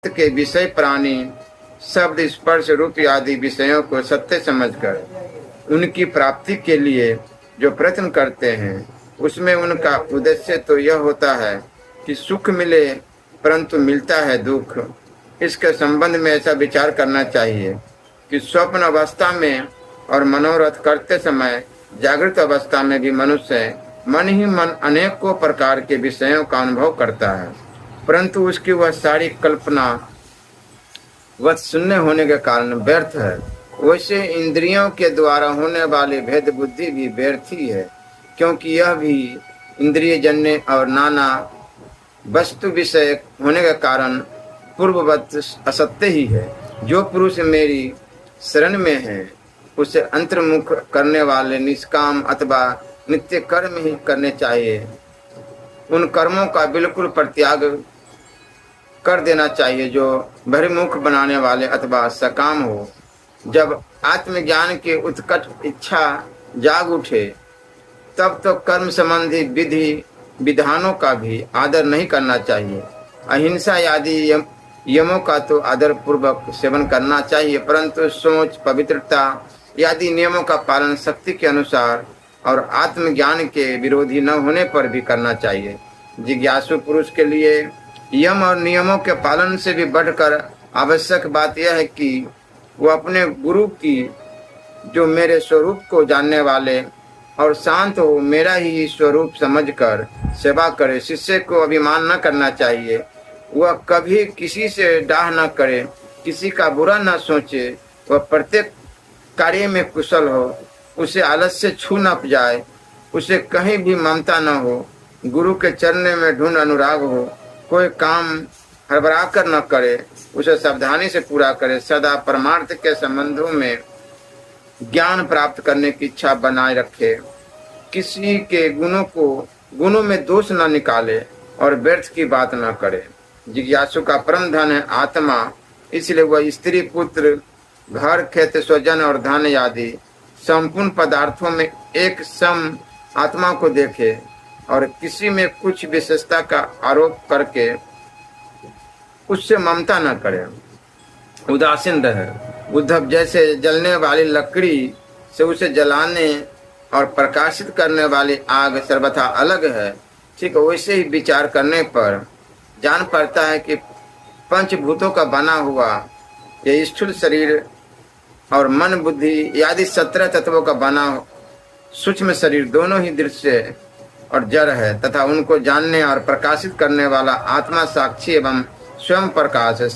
के विषय प्राणी शब्द स्पर्श रूप आदि विषयों को सत्य समझकर उनकी प्राप्ति के लिए जो प्रयत्न करते हैं, उसमें उनका उद्देश्य तो यह होता है कि सुख मिले, परंतु मिलता है दुख। इसके संबंध में ऐसा विचार करना चाहिए कि स्वप्न अवस्था में और मनोरथ करते समय जागृत अवस्था में भी मनुष्य मन ही मन अनेकों प्रकार के विषयों का अनुभव करता है, परंतु उसकी वह सारी कल्पना वह शून्य होने के कारण व्यर्थ है। वैसे इंद्रियों के द्वारा होने वाली भेद बुद्धि भी व्यर्थ ही है, क्योंकि यह भी इंद्रिय जन्य और नाना वस्तु विषय होने के कारण पूर्ववत असत्य ही है। जो पुरुष मेरी शरण में है, उसे अंतर्मुख करने वाले निष्काम अथवा नित्य कर्म ही करने चाहिए। उन कर्मों का बिल्कुल परित्याग कर देना चाहिए जो बहिर्मुख बनाने वाले अथवा सकाम हो। जब आत्मज्ञान की उत्कट इच्छा जाग उठे, तब तो कर्म संबंधी विधि विधानों का भी आदर नहीं करना चाहिए। अहिंसा आदि यमों का तो आदर पूर्वक सेवन करना चाहिए, परंतु सोच, पवित्रता आदि नियमों का पालन शक्ति के अनुसार और आत्मज्ञान के विरोधी न होने पर भी करना चाहिए। जिज्ञासु पुरुष के लिए यम और नियमों के पालन से भी बढ़कर आवश्यक बात यह है कि वो अपने गुरु की, जो मेरे स्वरूप को जानने वाले और शांत हो, मेरा ही स्वरूप समझकर सेवा करे। शिष्य को अभिमान न करना चाहिए। वह कभी किसी से डाह न करे, किसी का बुरा न सोचे। वह प्रत्येक कार्य में कुशल हो, उसे आलस्य छू न जाए, उसे कहीं भी ममता न हो, गुरु के चरणों में ढूंढ अनुराग हो, कोई काम हड़बड़ा कर न करे, उसे सावधानी से पूरा करे, सदा परमार्थ के संबंधों में ज्ञान प्राप्त करने की इच्छा बनाए रखे, किसी के गुणों में दोष न निकाले और व्यर्थ की बात न करे। जिज्ञासु का परम धन है आत्मा, इसलिए वह स्त्री, पुत्र, घर, खेत, स्वजन और धन आदि संपूर्ण पदार्थों में एक सम आत्मा को देखे और किसी में कुछ विशेषता का आरोप करके उससे ममता न करे, उदासीन रहे। उद्धव जैसे जलने वाली लकड़ी से उसे जलाने और प्रकाशित करने वाली आग सर्वथा अलग है, ठीक वैसे ही विचार करने पर जान पड़ता है कि पंचभूतों का बना हुआ ये स्थूल शरीर और मन, बुद्धि आदि 17 तत्वों का बना सूक्ष्म शरीर दोनों ही दृश्य और जड़ है, तथा उनको जानने और प्रकाशित करने वाला आत्मा साक्षी एवं स्वयं प्रकाश है।